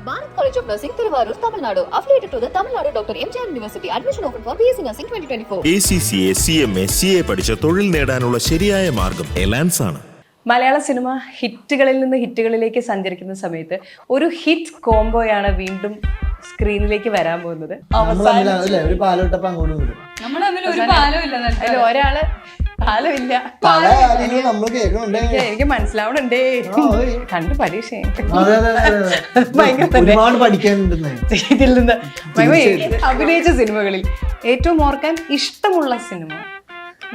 Bharat College of Nursing, Thiruvarur, Tamil Nadu. Affiliated to the Tamil Nadu Dr. MGR University. Admission open for BSc Nursing 2024. ACCA, CMA, CA പഠിച്ച തൊഴിൽ നേടാനുള്ള ശരിയായ മാർഗം എലാൻസ് ആണ്. മലയാള cinema ഹിറ്റുകളിൽ നിന്ന് ഹിറ്റുകളിലേക്ക് സഞ്ചരിക്കുന്ന സമയത്ത് ഒരു ഹിറ്റ് കോംബോയാണ് വീണ്ടും സ്ക്രീനിലേക്ക് വരാൻ പോകുന്നത്. അതിൽ ഒരാള് പാലമില്ല, എനിക്ക് മനസ്സിലാവണുണ്ടേ, കണ്ട് പരീക്ഷ ഇതിൽ നിന്ന് അഭിനയിച്ച സിനിമകളിൽ ഏറ്റവും ഓർക്കാൻ ഇഷ്ടമുള്ള സിനിമ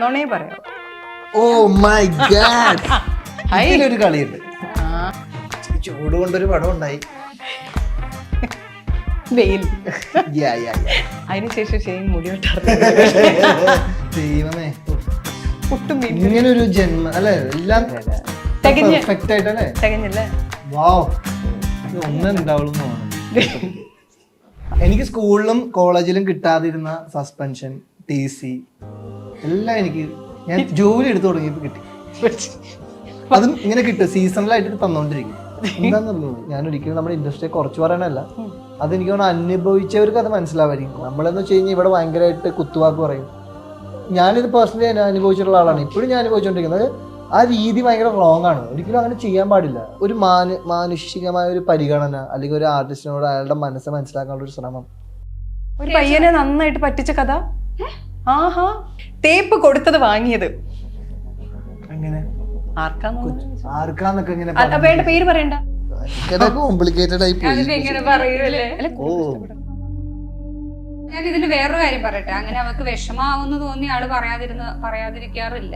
നോണേ പറയാം. ഓ മൈ ഗോഡ്, അതിലൊരു കളിയുണ്ട്. ചൂട് കൊണ്ടൊരു പടം ഉണ്ടായി, വെയിൽ. അതിനുശേഷം ഷെയ്ൻ ദൈവമേ, ഇങ്ങനൊരു ജന്മ അല്ലെ, എല്ലാം പെർഫെക്റ്റ് ആയിട്ടല്ലേ, തികഞ്ഞല്ലേ? വാവ്, ഒന്നും ഉണ്ടാവുള്ളൂ. എനിക്ക് സ്കൂളിലും കോളേജിലും കിട്ടാതിരുന്ന സസ്പെൻഷൻ, TC എല്ലാം എനിക്ക് ഞാൻ ജോലി എടുത്തു തുടങ്ങിയപ്പോൾ കിട്ടി. അതും ഇങ്ങനെ കിട്ടും, സീസണലായിട്ട് തന്നോണ്ടിരിക്കും. എന്താന്നുള്ളൂ, ഞാൻ ഒരിക്കലും നമ്മുടെ ഇൻഡസ്ട്രിയെ കുറച്ച് പറയാനല്ല, അതെനിക്ക് അനുഭവിച്ചവർക്ക് അത് മനസ്സിലാവായിരിക്കും. നമ്മളെന്ന് വെച്ച് കഴിഞ്ഞാൽ ഇവിടെ ഭയങ്കരമായിട്ട് കുത്തുവാക്ക് പറയും. ഞാനിത് പേഴ്സണലി അനുഭവിച്ചിട്ടുള്ള ആളാണ്, ഇപ്പോഴും ഞാൻ അനുഭവിച്ചുകൊണ്ടിരിക്കുന്നത്. ആ രീതി ഭയങ്കര റോങ് ആണ്, ഒരിക്കലും അങ്ങനെ ചെയ്യാൻ പാടില്ല. ഒരു മാനുഷികമായ ഒരു പരിഗണന, അല്ലെങ്കിൽ ഒരു ആർട്ടിസ്റ്റിനോട് അയാളുടെ മനസ്സ് മനസ്സിലാക്കാനുള്ള ഒരു ശ്രമം. ഒരു പയ്യനെ നന്നായിട്ട് പറ്റിച്ച കഥ. ആഹാ, ടേപ്പ് കൊടുത്തത് വാങ്ങിയത് അങ്ങനെ ആർക്കാന്നൊക്കെ ഇങ്ങനെ വേണ്ട, പേര് പറയണ്ട. കോംപ്ലിക്കേറ്റഡ് ആയി പോയി. ഞാൻ ഇതിന് വേറൊരു കാര്യം പറയട്ടെ, അങ്ങനെ അവർക്ക് വിഷമാവുന്ന തോന്നി ആള് പറയാതിരിക്കാറില്ല.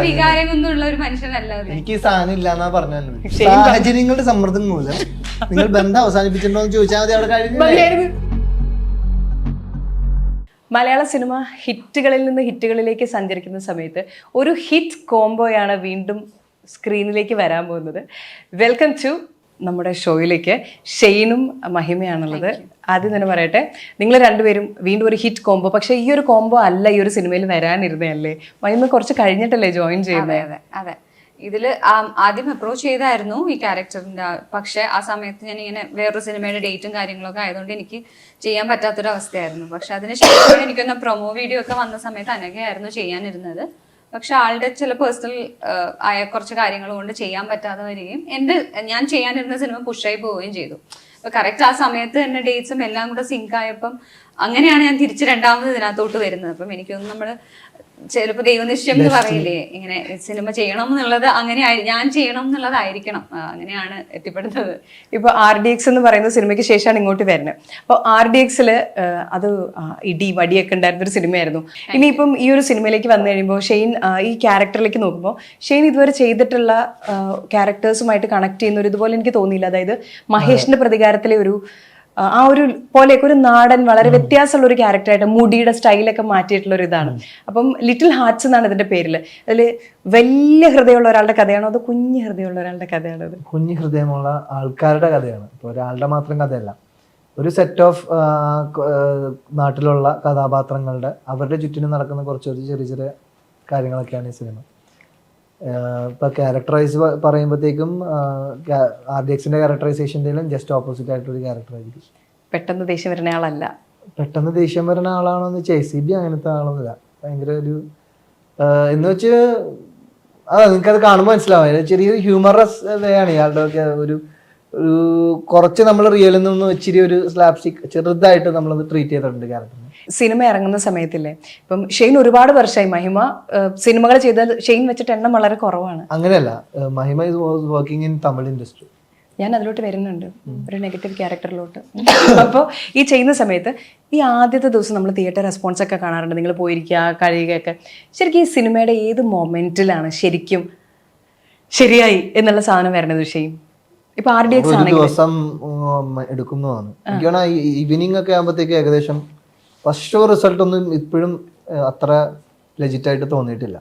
വികാരമൊന്നും ഉള്ള ഒരു മനുഷ്യനല്ല. എനിക്ക് ഈ സാധനം ഇല്ലാന്നാ പറഞ്ഞത്. സാഹചര്യങ്ങളുടെ സമ്മർദ്ദം മൂലം നിങ്ങൾ ബന്ധം അവസാനിപ്പിച്ചിട്ടുണ്ടോ എന്ന് ചോദിച്ചാൽ മതി, അവിടെ കഴിഞ്ഞു. മലയാള സിനിമ ഹിറ്റുകളിൽ നിന്ന് ഹിറ്റുകളിലേക്ക് സഞ്ചരിക്കുന്ന സമയത്ത് ഒരു ഹിറ്റ് കോംബോയാണ് വീണ്ടും സ്ക്രീനിലേക്ക് വരാൻ പോകുന്നത്. വെൽക്കം ടു നമ്മുടെ ഷോയിലേക്ക് ഷെയ്നും മഹിമയാണുള്ളത്. ആദ്യം തന്നെ പറയട്ടെ, നിങ്ങൾ രണ്ടുപേരും വീണ്ടും ഒരു ഹിറ്റ് കോംബോ. പക്ഷെ ഈ ഒരു കോംബോ അല്ല ഈ ഒരു സിനിമയിൽ വരാനിരുന്നതല്ലേ? മഹിമ കുറച്ച് കഴിഞ്ഞിട്ടല്ലേ ജോയിൻ ചെയ്യുന്നത്? അതെ, ഇതില് ആദ്യം അപ്രോച്ച് ചെയ്തായിരുന്നു ഈ ക്യാരക്ടറിന്റെ. പക്ഷെ ആ സമയത്ത് ഞാൻ ഇങ്ങനെ വേറൊരു സിനിമയുടെ ഡേറ്റും കാര്യങ്ങളൊക്കെ ആയതുകൊണ്ട് എനിക്ക് ചെയ്യാൻ പറ്റാത്തൊരു അവസ്ഥയായിരുന്നു. പക്ഷെ അതിനുശേഷം എനിക്കൊന്ന് പ്രൊമോ വീഡിയോ ഒക്കെ വന്ന സമയത്ത് അനഘയായിരുന്നു ചെയ്യാനിരുന്നത്. പക്ഷെ ആളുടെ ചില പേഴ്സണൽ ആയ കുറച്ച് കാര്യങ്ങൾ കൊണ്ട് ചെയ്യാൻ പറ്റാതെ വരികയും ഞാൻ ചെയ്യാനിരുന്ന സിനിമ പുഷായി പോവുകയും ചെയ്തു. അപ്പൊ കറക്റ്റ് ആ സമയത്ത് എന്റെ ഡേറ്റ്സും എല്ലാം കൂടെ സിങ്ക് ആയപ്പം അങ്ങനെയാണ് ഞാൻ തിരിച്ച് രണ്ടാമത് ഇതിനകത്തോട്ട് വരുന്നത്. അപ്പം എനിക്കൊന്നും നമ്മള് ചിലപ്പോ ദൈവനിശ്ചയം എന്ന് പറയില്ലേ, ഇങ്ങനെ സിനിമ ചെയ്യണം എന്നുള്ളത് അങ്ങനെ ഞാൻ ചെയ്യണം എന്നുള്ളതായിരിക്കണം, അങ്ങനെയാണ് എത്തിപ്പെടുന്നത്. ഇപ്പൊ RDX എന്ന് പറയുന്ന സിനിമയ്ക്ക് ശേഷമാണ് ഇങ്ങോട്ട് വരുന്നത്. അപ്പൊ RDXല് അത് ഇടി വടിയൊക്കെ ഉണ്ടായിരുന്നൊരു സിനിമയായിരുന്നു. ഇനിയിപ്പം ഈ ഒരു സിനിമയിലേക്ക് വന്നു കഴിയുമ്പോൾ ഷെയ്ൻ ഈ ക്യാരക്ടറിലേക്ക് നോക്കുമ്പോൾ ഷെയ്ൻ ഇതുവരെ ചെയ്തിട്ടുള്ള ക്യാരക്ടേഴ്സുമായിട്ട് കണക്ട് ചെയ്യുന്ന ഒരു ഇതുപോലെ എനിക്ക് തോന്നിയില്ല. അതായത് മഹേഷിന്റെ പ്രതികാരത്തിലെ ഒരു ആ ഒരു പോലെയൊക്കെ ഒരു നാടൻ വളരെ വ്യത്യാസമുള്ള ഒരു ക്യാരക്ടറായിട്ട് മുടിയുടെ സ്റ്റൈലൊക്കെ മാറ്റിയിട്ടുള്ള ഒരു ഇതാണ്. അപ്പം ലിറ്റിൽ ഹാർട്ട്സ് എന്നാണ് ഇതിന്റെ പേരില്. അതിൽ വലിയ ഹൃദയമുള്ള ഒരാളുടെ കഥയാണോ അതോ കുഞ്ഞു ഹൃദയമുള്ള ഒരാളുടെ കഥയാണോ? അത് കുഞ്ഞു ഹൃദയമുള്ള ആൾക്കാരുടെ കഥയാണ്, ഇപ്പോൾ ഒരാളുടെ മാത്രം കഥയല്ല. ഒരു സെറ്റ് ഓഫ് നാട്ടിലുള്ള കഥാപാത്രങ്ങളുടെ അവരുടെ ചുറ്റിനും നടക്കുന്ന കുറച്ച് ചെറിയ ചെറിയ കാര്യങ്ങളൊക്കെയാണ് ഈ സിനിമ. ഇപ്പൊ ക്യാരക്ടറൈസ് പറയുമ്പോഴത്തേക്കും RDXന്റെ ക്യാരക്ടറൈസേഷൻ്റെയിലും ജസ്റ്റ് ഓപ്പോസിറ്റ് ആയിട്ടൊരു ക്യാരക്ടറായിരിക്കും. പെട്ടെന്ന് ദേഷ്യം വരുന്ന ആളല്ല. പെട്ടെന്ന് ദേഷ്യം വരുന്ന ആളാണോന്ന് വെച്ചാൽ ACB അങ്ങനത്തെ ആളൊന്നുമില്ല. ഭയങ്കര ഒരു എന്ന് വെച്ച് നിങ്ങൾക്കത് കാണുമ്പോൾ മനസ്സിലാവും, ചെറിയൊരു ഹ്യൂമറസ് വേ ആണ് ഇയാളുടെ ഒക്കെ. ഒരു കുറച്ച് നമ്മൾ റിയലിൽ നിന്ന് ഇച്ചിരി ഒരു സ്ലാപ്സ്റ്റിക് ചെറുതായിട്ട് നമ്മളത് ട്രീറ്റ് ചെയ്തിട്ടുണ്ട് ക്യാരക്ടറിനെ. സിനിമ ഇറങ്ങുന്ന സമയത്തില്ലേ, ഇപ്പം ഷെയ്ൻ ഒരുപാട് വർഷമായി, മഹിമ സിനിമകൾ ചെയ്താൽ ഷെയ്ൻ വെച്ചിട്ട് എണ്ണം വളരെ കുറവാണ്. അങ്ങനെയല്ല, മഹിമ is working in Tamil industry. ഞാൻ അതിലോട്ട് വരുന്നുണ്ട്, ഒരു നെഗറ്റീവ് ക്യാരക്ടറിലോട്ട്. അപ്പോൾ ഈ ചെയ്യുന്ന സമയത്ത് ഈ ആദ്യത്തെ ദിവസം നമ്മൾ തിയേറ്റർ റെസ്പോൺസ് ഒക്കെ കാണാറുണ്ട്, നിങ്ങൾ പോയിരിക്കുക കഴിയുകയൊക്കെ. ശരിക്കും ഈ സിനിമയുടെ ഏത് മൊമെന്റിലാണ് ശരിക്കും ശരിയായി എന്നുള്ള സാധനം വരണത് ഷെയ്ൻ? ഇപ്പൊ RDX ദിവസം എടുക്കുന്നതാണ്. എനിക്കാണ് ഈവനിങ് ഒക്കെ ആകുമ്പോഴത്തേക്ക് ഏകദേശം ഫസ്റ്റ് ഷോ റിസൾട്ട് ഒന്നും ഇപ്പോഴും അത്ര ലെജിറ്റ് ആയിട്ട് തോന്നിയിട്ടില്ല.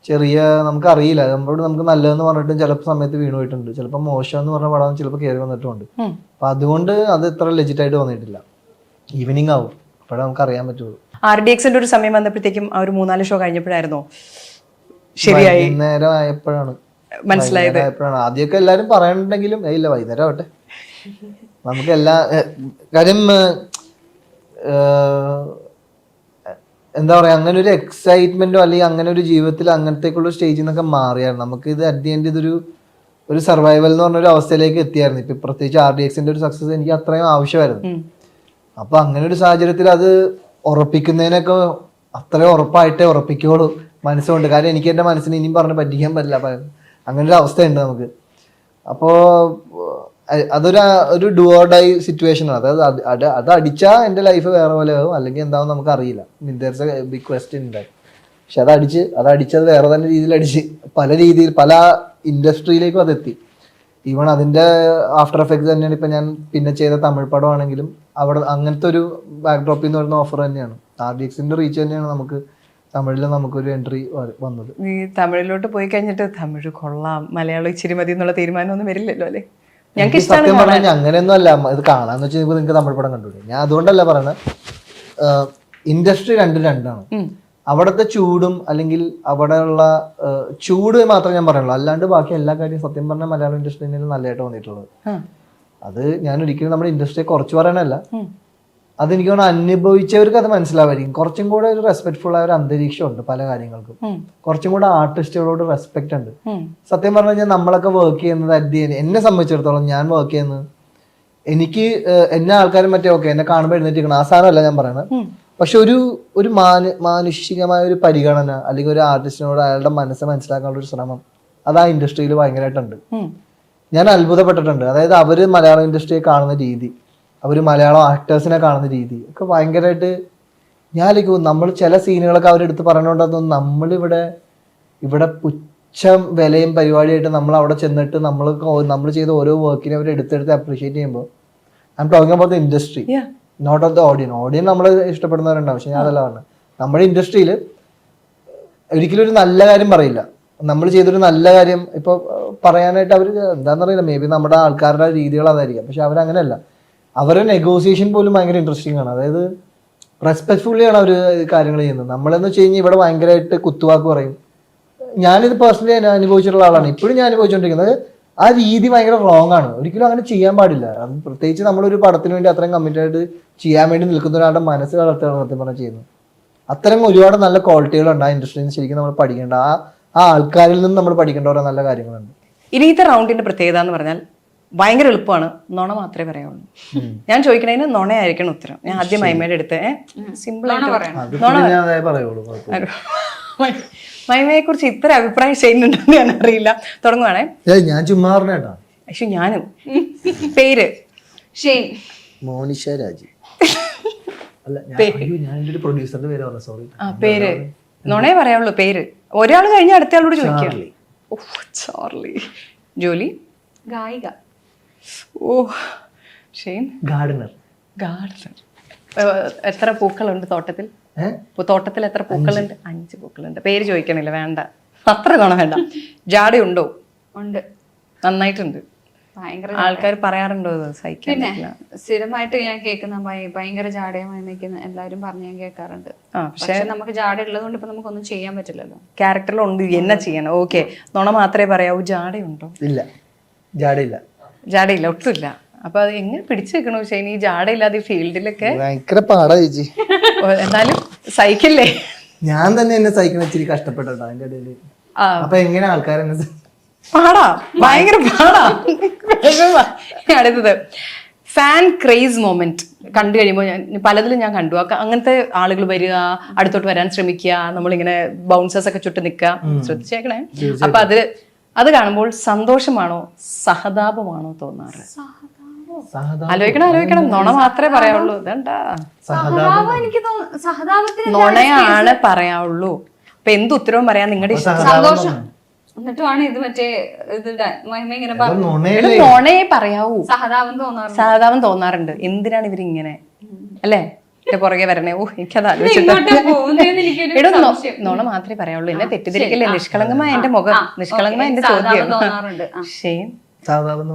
ചെറിയ നമുക്കറിയില്ല, നമ്മളോട് നമുക്ക് നല്ലതെന്ന് പറഞ്ഞിട്ടും ചിലപ്പോൾ സമയത്ത് വീണ് പോയിട്ടുണ്ട്, ചിലപ്പോൾ മോശം എന്ന് പറഞ്ഞ പടം ചിലപ്പോൾ കയറി വന്നിട്ടുണ്ട്. അപ്പൊ അതുകൊണ്ട് അത് ഇത്ര ലെജിറ്റ് ആയിട്ട് തോന്നിയിട്ടില്ല. ഈവനിങ് ആവും, അപ്പോഴേ നമുക്ക് അറിയാൻ പറ്റുള്ളൂ. RDXന്റെ ഒരു സമയം വന്നപ്പോഴത്തേക്കും ആ ഒരു 3-4 ഷോ കഴിഞ്ഞപ്പോഴായിരുന്നോ ശരിയായി? നേരം ആയപ്പോഴാണ് മനസ്സിലായത്? ആയപ്പോഴാണ്. ആദ്യമൊക്കെ എല്ലാരും പറയണ്ടെങ്കിലും ഇല്ല വൈകുന്നേരം ആവട്ടെ, നമുക്ക് എല്ലാ കാര്യം എന്താ പറയാ, അങ്ങനെ ഒരു എക്സൈറ്റ്മെന്റോ അല്ലെങ്കിൽ അങ്ങനെ ഒരു ജീവിതത്തിൽ അങ്ങനത്തേക്കുള്ള സ്റ്റേജിൽ നിന്നൊക്കെ മാറിയായിരുന്നു. നമുക്ക് ഇത് അറ്റ് ദി എൻഡ് ഒരു സർവൈവൽ എന്ന് പറഞ്ഞൊരു അവസ്ഥയിലേക്ക് എത്തിയായിരുന്നു. ഇപ്പൊ പ്രത്യേകിച്ച് RDXന്റെ ഒരു സക്സസ് എനിക്ക് അത്രയും ആവശ്യമായിരുന്നു. അപ്പൊ അങ്ങനെ ഒരു സാഹചര്യത്തിൽ അത് ഉറപ്പിക്കുന്നതിനൊക്കെ അത്രയും ഉറപ്പായിട്ടേ ഉറപ്പിക്കുള്ളൂ മനസ്സുകൊണ്ട്. കാരണം എനിക്ക് എന്റെ മനസ്സിന് ഇനിയും പറഞ്ഞ് പറ്റിക്കാൻ പറ്റില്ല, അങ്ങനെ ഒരു അവസ്ഥയുണ്ട് നമുക്ക്. അപ്പോ അതൊരു ഡു ഓർ ഡൈ സിറ്റുവേഷൻ ആണ്. അതായത് അത് അടിച്ചാൽ എന്റെ ലൈഫ് വേറെ പോലെ ആവും, അല്ലെങ്കിൽ എന്താവും നമുക്ക് അറിയില്ല. ബിഗ് ക്വസ്റ്റ്യൻ ഉണ്ടായി. പക്ഷെ അതടിച്ചത് വേറെ തന്നെ രീതിയിൽ അടിച്ച് പല ഇൻഡസ്ട്രിയിലേക്കും അതെത്തി. ഈവൺ അതിന്റെ ആഫ്റ്റർ എഫക്ട്സ് തന്നെയാണ് ഇപ്പൊ ഞാൻ പിന്നെ ചെയ്ത തമിഴ് പടമാണെങ്കിലും അവിടെ അങ്ങനത്തെ ഒരു ബാക്ക്ഡ്രോപ്പിൽ നിന്ന് വരുന്ന ഓഫർ തന്നെയാണ്. RDXന്റെ റീച്ച് തന്നെയാണ് നമുക്ക് തമിഴിൽ നമുക്കൊരു എൻട്രി വന്നത്. ഈ തമിഴിലോട്ട് പോയി കഴിഞ്ഞിട്ട് തമിഴ് കൊള്ളാം, മലയാളം ഇച്ചിരി മതി എന്നുള്ള തീരുമാനമൊന്നും വരില്ലല്ലോ അല്ലേ? ഞങ്ങൾക്ക് സത്യം പറഞ്ഞാൽ അങ്ങനെയൊന്നും അല്ല ഇത് കാണാന്ന് വെച്ചാൽ നിങ്ങൾക്ക് തമിഴ് പടം കണ്ടുപിടി. ഞാൻ അതുകൊണ്ടല്ല പറയണത്, ഇൻഡസ്ട്രി രണ്ടാണ്. അവിടുത്തെ ചൂടും അല്ലെങ്കിൽ അവിടെയുള്ള ചൂട് മാത്രമേ ഞാൻ പറയുള്ളൂ, അല്ലാണ്ട് ബാക്കി എല്ലാ കാര്യവും സത്യം പറഞ്ഞാൽ മലയാളം ഇൻഡസ്ട്രി തന്നെയാണ് നല്ലതായിട്ട് തോന്നിയിട്ടുള്ളത്. അത് ഞാൻ ഒരിക്കലും നമ്മുടെ ഇൻഡസ്ട്രിയെ കുറച്ച് പറയണല്ല, അതെനിക്ക് തോന്നുന്നു അനുഭവിച്ചവർക്ക് അത് മനസ്സിലാവായിരിക്കും. കുറച്ചും കൂടെ ഒരു റെസ്പെക്ട്ഫുൾ ആയ ഒരു അന്തരീക്ഷം ഉണ്ട് പല കാര്യങ്ങൾക്കും. കുറച്ചും കൂടെ ആർട്ടിസ്റ്റുകളോട് റെസ്പെക്ട് ഉണ്ട്. സത്യം പറഞ്ഞു കഴിഞ്ഞാൽ നമ്മളൊക്കെ വർക്ക് ചെയ്യുന്നത് എന്നെ സംബന്ധിച്ചിടത്തോളം ഞാൻ വർക്ക് ചെയ്യുന്നത് എന്നെ ആൾക്കാരും മറ്റേ ഓക്കെ എന്നെ കാണുമ്പോൾ എഴുന്നേറ്റിരിക്കണം ആ സാധനമല്ല ഞാൻ പറയണത്. പക്ഷെ ഒരു മാനുഷികമായ ഒരു പരിഗണന അല്ലെങ്കിൽ ഒരു ആർട്ടിസ്റ്റിനോട് അയാളുടെ മനസ്സ് മനസ്സിലാക്കാനുള്ള ഒരു ശ്രമം അത് ആ ഇൻഡസ്ട്രിയിൽ ഭയങ്കരമായിട്ടുണ്ട്. ഞാൻ അത്ഭുതപ്പെട്ടിട്ടുണ്ട്. അതായത് അവര് മലയാളം ഇൻഡസ്ട്രിയെ കാണുന്ന രീതി, അവര് മലയാളം ആക്ടേഴ്സിനെ കാണുന്ന രീതി ഒക്കെ ഭയങ്കരമായിട്ട് ഞാൻ നമ്മൾ ചില സീനുകളൊക്കെ അവരെടുത്ത് പറഞ്ഞുകൊണ്ടൊന്നും നമ്മളിവിടെ പുച്ഛം വിലയും പരിപാടിയായിട്ട് നമ്മൾ അവിടെ ചെന്നിട്ട് നമ്മൾ ചെയ്ത ഓരോ വർക്കിനെ അവർ എടുത്തെടുത്ത് അപ്രീഷിയേറ്റ് ചെയ്യുമ്പോൾ I'm talking about the industry, not of the audience നമ്മൾ ഇഷ്ടപ്പെടുന്നവരുണ്ടാവും. പക്ഷെ ഞാൻ അതല്ല പറഞ്ഞത്. നമ്മുടെ ഇൻഡസ്ട്രിയിൽ ഒരിക്കലും ഒരു നല്ല കാര്യം പറയില്ല. നമ്മൾ ചെയ്തൊരു നല്ല കാര്യം ഇപ്പൊ പറയാനായിട്ട് അവർ എന്താണെന്നറിയില്ല, മേ ബി നമ്മുടെ ആൾക്കാരുടെ രീതികൾ അതായിരിക്കാം. പക്ഷെ അവരങ്ങനെയല്ല, അവരുടെ നെഗോസിയേഷൻ പോലും ഭയങ്കര ഇൻട്രസ്റ്റിംഗ് ആണ്. അതായത് റെസ്പെക്ട്ഫുള്ളി ആണ് അവർ കാര്യങ്ങൾ ചെയ്യുന്നത്. നമ്മളെന്ന് വെച്ച് കഴിഞ്ഞാൽ ഇവിടെ ഭയങ്കരമായിട്ട് കുത്തുവാക്ക് പറയും. ഞാനിത് പേഴ്സണലി അനുഭവിച്ചിട്ടുള്ള ആളാണ്, ഇപ്പോഴും ഞാൻ അനുഭവിച്ചുകൊണ്ടിരിക്കുന്നത്. ആ രീതി ഭയങ്കര റോങ് ആണ്, ഒരിക്കലും അങ്ങനെ ചെയ്യാൻ പാടില്ല. പ്രത്യേകിച്ച് നമ്മളൊരു പടത്തിന് വേണ്ടി അത്രയും കമ്മിറ്റഡ് ചെയ്യാൻ വേണ്ടി നിൽക്കുന്ന ഒരാളുടെ മനസ്സ് കളർത്താണ് സത്യം പറഞ്ഞാൽ ചെയ്യുന്നത്. അത്തരം ഒരുപാട് നല്ല ക്വാളിറ്റികളുണ്ട് ആ ഇൻഡസ്ട്രിയിൽ നിന്ന്. ശരിക്കും നമ്മൾ പഠിക്കേണ്ട ആ ആൾക്കാരിൽ നിന്ന് നമ്മൾ പഠിക്കേണ്ട ഓരോ നല്ല കാര്യങ്ങളുണ്ട്. ഇനിയത്തെ റൗണ്ടിന്റെ പ്രത്യേകത എന്ന് പറഞ്ഞാൽ ഭയങ്കര എളുപ്പമാണ്, നുണ മാത്രമേ പറയാവുള്ളൂ. ഞാൻ ചോദിക്കണതിന് നുണയായിരിക്കണം ഉത്തരം. ഞാൻ ആദ്യം മൈമയുടെ അടുത്ത് സിമ്പിൾ മൈമയെ കുറിച്ച് ഇത്ര അഭിപ്രായം ചെയ്യുന്നുണ്ടെന്ന് ഞാൻ അറിയില്ല. തുടങ്ങുവാണേ. ഞാൻ ചുമ്മാ പറഞ്ഞേട്ടാ. പക്ഷെ ഞാനും പേര് മോനിഷ രാജി. അല്ല ഞാൻ ഒരു പ്രൊഡ്യൂസറുടെ പേര് പറഞ്ഞു, സോറി. പേര് നുണയെ പറയാവുള്ളൂ. പേര് ഒരാൾ കഴിഞ്ഞ അടുത്ത ആളോട് ചോദിക്കാം. ചാർലി. ജോലി ഗായിക. ഓ ഷെയ്ൻ ഗാർഡനർ. എത്ര പൂക്കളുണ്ട് തോട്ടത്തിൽ? തോട്ടത്തിൽ എത്ര പൂക്കളുണ്ട്? 5 പൂക്കളുണ്ട്. പേര് ചോദിക്കണില്ല, വേണ്ട, അത്ര ഗുണം വേണ്ട. ജാടയുണ്ടോ? ഉണ്ട്, നന്നായിട്ടുണ്ട്. ആൾക്കാർ പറയാറുണ്ടോ സഹിക്കാൻ? പിന്നെ സ്ഥിരമായിട്ട് ഞാൻ കേൾക്കുന്ന ഭയങ്കര ജാടയുമായി നിൽക്കുന്ന എല്ലാവരും പറഞ്ഞ് ഞാൻ കേൾക്കാറുണ്ട്. പക്ഷെ നമുക്ക് ജാട ഉള്ളതുകൊണ്ട് ഇപ്പൊ നമുക്കൊന്നും ചെയ്യാൻ പറ്റില്ലല്ലോ. ക്യാരക്ടറിലുണ്ട്, എന്നാ ചെയ്യണം? ഓക്കെ, നുണ മാത്രമേ പറയാവൂ. ജാടയുണ്ടോ? ഇല്ല, ജാടയില്ല, ഒട്ടുമില്ല. അപ്പൊ അത് എങ്ങനെ പിടിച്ചു വെക്കണോ ഷൈൻ ഈ ജാടയില്ലാതെ ഫീൽഡിലൊക്കെ? ഭയങ്കര പാടാ ചേച്ചി. എന്നാലും സഹിക്കില്ലേ? ഞാൻ തന്നെ എന്നെ സഹിക്കുന്ന ഇച്ചിരി കഷ്ടപ്പെട്ടോ അതിന്റെ ഇടയില്. അപ്പൊ എങ്ങനെ ആൾക്കാരെന്നെ പാടാ, ഭയങ്കര പാടാ. അടുത്തത് ഫാൻ ക്രേസ് മൊമെന്റ് കണ്ടു കഴിയുമ്പോൾ പലതിലും ഞാൻ കണ്ടു. അങ്ങനത്തെ ആളുകൾ വരിക, അടുത്തോട്ട് വരാൻ ശ്രമിക്കുക, നമ്മളിങ്ങനെ ബൗൺസേഴ്സ് ഒക്കെ ചുട്ട് നിൽക്കുക. ശ്രദ്ധിച്ചേക്കണേ. അപ്പൊ അത് കാണുമ്പോൾ സന്തോഷമാണോ സഹതാപമാണോ തോന്നാറ്? ആലോചിക്കണം. നുണ മാത്രമേ പറയാവുള്ളൂ. ഇതെന്താ നുണയാണ് പറയാവുള്ളൂ. അപ്പൊ എന്ത് ഉത്തരവും പറയാൻ നിങ്ങളുടെ ഇഷ്ടം. സന്തോഷം എന്നിട്ടുമാണ് ഇത് മറ്റേ ഇങ്ങനെ നുണയെ പറയാവൂ. സഹതാപം തോന്നാറുണ്ട്. എന്തിനാണ് ഇവരിങ്ങനെ അല്ലേ പുറകെ വരണേ? ഓ, എനിക്കത് ആലോചിച്ചിട്ട് നുണ മാത്രമേ പറയാവുള്ളൂ. എന്നെ തെറ്റിദ്ധരിക്കല്ലേ? നിഷ്കളങ്കമായ എന്റെ മുഖം, നിഷ്കളങ്കമായ എന്റെ ചോദ്യം. സഹതാപം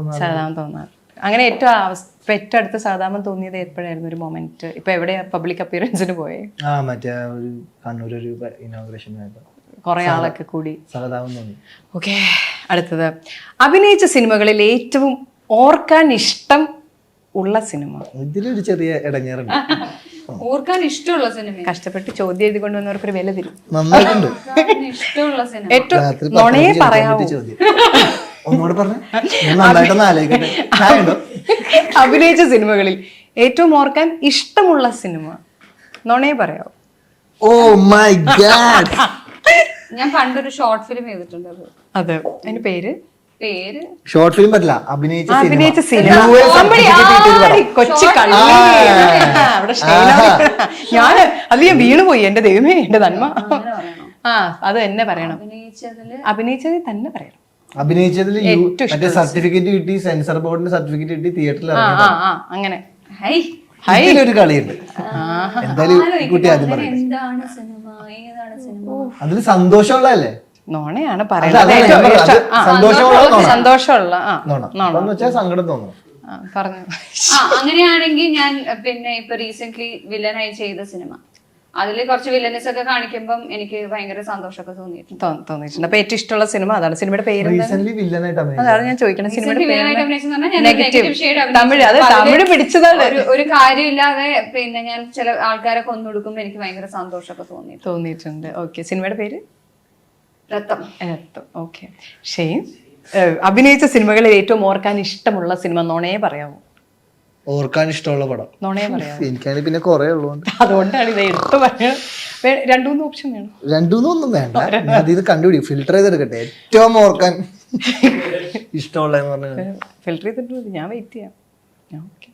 തോന്നാറ്. അങ്ങനെ ഏറ്റവും അടുത്ത് സഹതാപം തോന്നിയത് എപ്പോഴായിരുന്നു ഒരു മൊമെന്റ്? ഇപ്പൊ എവിടെയാ പബ്ലിക് അപ്പിയറൻസിന് പോയേ? മറ്റേ ഒരു കണ്ണൂർ ഒരു ഇനോഗ്രേഷൻ കുറെ ആളൊക്കെ കൂടി. സഹതാപം തോന്നി. ഓക്കെ, അടുത്തത് അഭിനയിച്ച സിനിമകളിൽ ഏറ്റവും ഓർക്കാൻ ഇഷ്ടം ഉള്ള സിനിമ. ഇതിലൊരു ചെറിയ ഇടങ്ങേറുണ്ട്. ഓർക്കാൻ ഇഷ്ടമുള്ള സിനിമ, കഷ്ടപ്പെട്ട് ചോദ്യം എഴുതി കൊണ്ടുവന്നവർക്കൊരു വില തരും. നന്നായിട്ടുണ്ട്. ഇഷ്ടമുള്ള സിനിമ ഏറ്റവും രാത്രി നുണയെ 10 പറയാവൂ. ചോദ്യം ഒന്നുകൂടെ പറഞ്ഞു, നന്നായിട്ടൊന്ന് ആലോചിക്കട്ടെ. ചായയുണ്ടോ? അഭിനയിച്ച സിനിമകളിൽ ഏറ്റവും ഓർക്കാൻ ഇഷ്ടമുള്ള സിനിമ നുണയെ പറയാവൂ. Oh my god. ഞാൻ പണ്ടൊരു ഷോർട്ട് ഫിലിം ചെയ്തിട്ടുണ്ട്. അതെ, അതിന്റെ പേര് ഷോർട്ട് ഫിലിം പറ്റില്ല, അഭിനയിച്ച സിനിമ. കൊച്ചു കള്ളി. അവിടെ ഞാൻ അത് ഞാൻ വീണുപോയി. എന്റെ ദൈവമേ, എന്റെ നന്മ. ആ, അത് തന്നെ പറയണം. അഭിനയിച്ചത് തന്നെ പറയണം. അഭിനയിച്ചതിൽ മറ്റേ സർട്ടിഫിക്കറ്റ് കിട്ടി, സെൻസർ ബോർഡിന്റെ സർട്ടിഫിക്കറ്റ് കിട്ടി, തിയേറ്ററിൽ അങ്ങനെ ഇതിലൊരു കളിയുണ്ട്. എന്തായാലും കുട്ടി ആദ്യം പറയും. അതിൽ സന്തോഷമുള്ളതല്ലേ? നോണയാണ് സന്തോഷമുള്ള സങ്കടം തോന്നുന്നു. പറഞ്ഞു. അങ്ങനെയാണെങ്കിൽ ഞാൻ പിന്നെ ഇപ്പൊ റീസെന്റ് വില്ലനായി ചെയ്ത സിനിമ, അതില് കുറച്ച് വില്ലനസ് ഒക്കെ കാണിക്കുമ്പോൾ എനിക്ക് ഭയങ്കര സന്തോഷമൊക്കെ തോന്നിയിട്ടുണ്ട്. അപ്പൊ ഏറ്റവും ഇഷ്ടമുള്ള സിനിമ അതാണ്. സിനിമയുടെ പേര് അതാണ് ഞാൻ ചോദിക്കണം. സിനിമയുടെ തമിഴ്, അത് തമിഴ് പിടിച്ചതാണ്. ഒരു കാര്യമില്ലാതെ പിന്നെ ഞാൻ ചില ആൾക്കാരെ കൊന്നൊടുക്കുമ്പോ എനിക്ക് ഭയങ്കര സന്തോഷമൊക്കെ തോന്നിയിട്ടുണ്ട്. ഓക്കെ, സിനിമയുടെ പേര് രത്തം. ഓക്കെ. ഷെയ്ൻ അഭിനയിച്ച സിനിമകളിൽ ഏറ്റവും ഓർക്കാൻ ഇഷ്ടമുള്ള സിനിമ നുണയെ പറയാമോ? ഓർക്കാൻ ഇഷ്ടമുള്ള പടം നുണയെ പറയാമോ? എനിക്കാണെങ്കിൽ പിന്നെ കുറെ ഉള്ളതുകൊണ്ട് അതുകൊണ്ടാണ് ഇത് എടുത്തു പറയാം. 2-3 ഓപ്ഷൻ വേണം. 2-3 വേണ്ട, ഇത് കണ്ടുപിടി, ഫിൽട്ടർ ചെയ്തെടുക്കട്ടെ. ഏറ്റവും ഓർക്കാൻ ഇഷ്ടമുള്ളതെന്ന് പറഞ്ഞാൽ ഫിൽട്ടർ ചെയ്തിട്ട് ഞാൻ വെയിറ്റ് ചെയ്യാം. ഓക്കെ,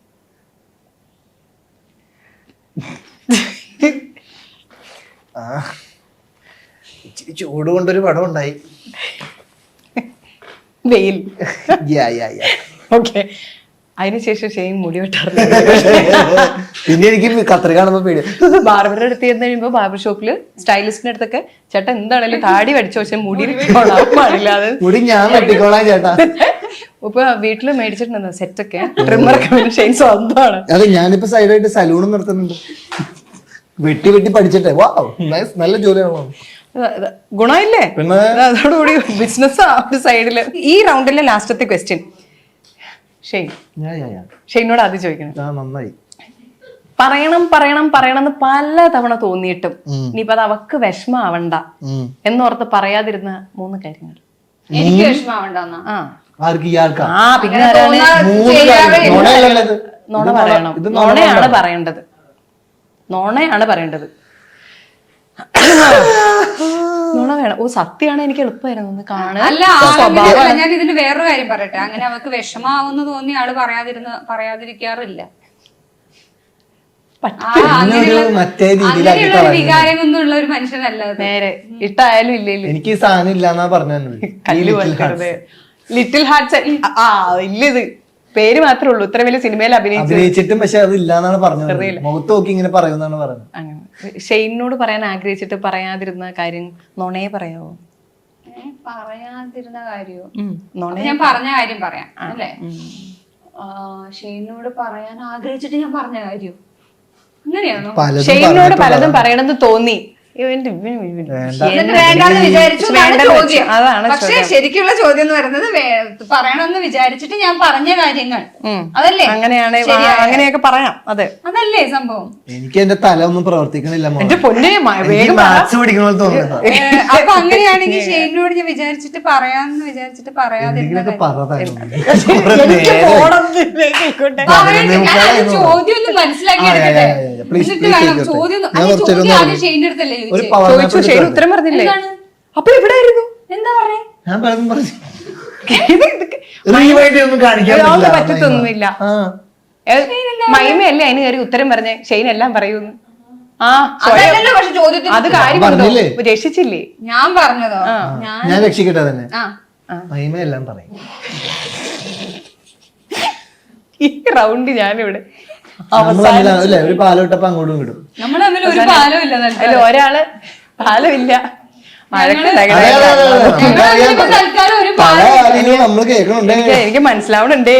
ഇച്ചിരി ചൂട് കൊണ്ടൊരു പടം ഉണ്ടായി, വെയിൽ. ഓക്കെ. അതിനുശേഷം ഷെയ്ൻ മുടി വെട്ടാറില്ല. പിന്നെ എനിക്ക് കത്രിക കാണുമ്പോ പേടി. ബാർബറുടെ അടുത്ത് ചെന്ന് കഴിയുമ്പോ ബാർബർ ഷോപ്പില് സ്റ്റൈലിസ്റ്റിന്റെ അടുത്തൊക്കെ ചേട്ടാ എന്താണേലും താടി പഠിച്ചു, പക്ഷെ മുടി പാടില്ല. അത് മുടി ഞാൻ വെട്ടിക്കോളാം ചേട്ടാ. ഇപ്പൊ വീട്ടില് മേടിച്ചിട്ടുണ്ടെന്ന് സെറ്റൊക്കെ ട്രിമ്മറൊക്കെ ഷെയ്ൻ സ്വന്തമാണ്. അതെ, ഞാനിപ്പോ സൈഡായിട്ട് സലൂണും നടത്തുന്നുണ്ട്. വെട്ടി പഠിച്ചിട്ടെ. വാവ്, നല്ല ജോലിയാണോ. ഗുണമില്ലേ? അതോടുകൂടി ബിസിനസ് ഒരു സൈഡില്. ഈ റൗണ്ടിലെ ലാസ്റ്റത്തെ ക്വസ്റ്റ്യൻ ഷെയ്നോട് ആദ്യം ചോദിക്കണം. നന്നായി പറയണം എന്ന് പല തവണ തോന്നിയിട്ടും ഇനിയിപ്പോ അത് അവക്ക് വിഷമാവണ്ട എന്നോർത്ത് പറയാതിരുന്ന 3 കാര്യങ്ങൾ. എനിക്ക് വിഷമാവണ്ടെന്നാ? പിന്നെ നുണ പറയണം. നുണയാണ് പറയേണ്ടത്. നുണ വേണം. ഓ, സത്യമാണ് എനിക്ക് എളുപ്പമായിരുന്നു ഒന്ന് കാണാൻ. അല്ല, ഞാൻ ഇതിന് വേറൊരു കാര്യം പറയട്ടെ. അങ്ങനെ അവർക്ക് വിഷമാവുന്ന തോന്നി ആള് പറയാതിരിക്കാറില്ല. അങ്ങനെയുള്ള വികാരമൊന്നും ഉള്ള ഒരു മനുഷ്യനല്ല. നേരെ ഇട്ടായാലും ഇല്ലല്ലോ. എനിക്ക് ഈ സാധനം ഇല്ലാന്നാ പറഞ്ഞത്. ലിറ്റിൽ ഹാർട്ട്സ് ഇല്ലത് പേര് മാത്രമേ ഉള്ളൂ. ഇത്ര വലിയ സിനിമയിൽ അഭിനയിച്ചിട്ടും പക്ഷെ അത് ഇല്ലാന്നാണ് പറഞ്ഞത്. മുഖത്ത് നോക്കി ഇങ്ങനെ പറയുമെന്നാണ് പറഞ്ഞത്. അങ്ങനെ ഷെയ്നോട് പറയാൻ ആഗ്രഹിച്ചിട്ട് പറയാതിരുന്ന കാര്യം നുണയെ പറയാവോ? പറയാതിരുന്ന കാര്യമോ? ഞാൻ പറഞ്ഞ കാര്യം പറയാം അല്ലേ? ഷെയ്നോട് പറയാൻ ആഗ്രഹിച്ചിട്ട് ഞാൻ പറഞ്ഞ കാര്യം അങ്ങനെയാണോ? ഷെയ്നോട് പലതും പറയണമെന്ന് തോന്നി, പക്ഷെ ശരിക്കുള്ള ചോദ്യം എന്ന് പറയുന്നത് പറയണമെന്ന് വിചാരിച്ചിട്ട് ഞാൻ പറഞ്ഞ കാര്യങ്ങൾ അതല്ലേ? അങ്ങനെയൊക്കെ പറയാം. അതെ, അതല്ലേ സംഭവം. എനിക്ക് എന്റെ തല ഒന്നും പ്രവർത്തിക്കണില്ല. എന്റെ പൊന്നെ, മാത്സ് പഠിക്കണ തോന്നുന്നു. അപ്പൊ അങ്ങനെയാണെങ്കിൽ ഷെയ്നോട് ഞാൻ വിചാരിച്ചിട്ട് പറയാന്ന് വിചാരിച്ചിട്ട് പറയാതിരുന്ന ചോദ്യം ഒന്ന് മനസ്സിലാക്കി എടുക്കട്ടെ. ചോദ്യം ഷെയ്ന്റെ അടുത്തല്ലേ ചോദിച്ചു? ഷെയ്ൻ ഉത്തരം പറഞ്ഞില്ലേ? അപ്പൊ എവിടെയായിരുന്നു? എന്താ പറഞ്ഞേ? ഞാൻ പറഞ്ഞു പറ്റത്തൊന്നുമില്ല. മൈമയല്ലേ അതിന് കയറി ഉത്തരം പറഞ്ഞേ? ഷെയ്ൻ എല്ലാം പറയൂന്ന്. അത് കാര്യം രക്ഷിച്ചില്ലേ? ഞാൻ പറഞ്ഞതോ? ഞാൻ രക്ഷിക്കട്ടെ തന്നെ. മൈമ എല്ലാം പറയും. ഈ റൗണ്ട് ഞാനിവിടെ ഒരു പാലോട്ടപ്പം അങ്ങോട്ടും ഇടും. നമ്മൾ തമ്മിൽ ഒരു പാലവും ഇല്ല. ഒരാള് പാലമില്ല, ഞങ്ങളിപ്പോ തൽക്കാലം ഒരു പല കാര്യങ്ങളും നമ്മൾ കേൾക്കണുണ്ടേ. എനിക്ക് മനസ്സിലാവണുണ്ടേ.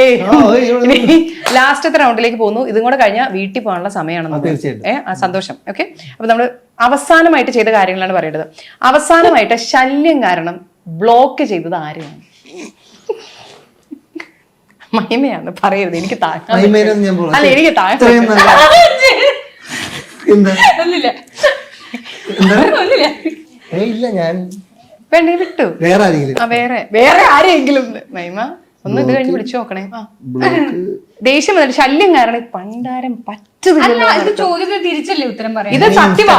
ലാസ്റ്റത്തെ റൗണ്ടിലേക്ക് പോകുന്നു. ഇതും കൂടെ കഴിഞ്ഞാൽ വീട്ടിൽ പോകാനുള്ള സമയമാണ്. തീർച്ചയായിട്ടും. സന്തോഷം. ഓക്കെ, അപ്പൊ നമ്മള് അവസാനമായിട്ട് ചെയ്ത കാര്യങ്ങളാണ് പറയേണ്ടത്. അവസാനമായിട്ട് ശല്യം കാരണം ബ്ലോക്ക് ചെയ്തത് ആരെയാണ്? മഹിമയാണ്, പറയരുത്. എനിക്ക് അല്ല, എനിക്ക് ഇല്ല, ഞാൻ വേണ്ടേ വിട്ടു. വേറെ ആരെങ്കിലും മഹിമ ഒന്ന് ഇത് കഴിഞ്ഞ് വിളിച്ചു നോക്കണേ. ദേഷ്യം വന്നിട്ട് ശല്യം കാരണം പണ്ടാരം പറ്റുന്നില്ല. ചോദ്യത്തിന് തിരിച്ചല്ലേ ഉത്തരം പറയാം. ഇത് സത്യമാ.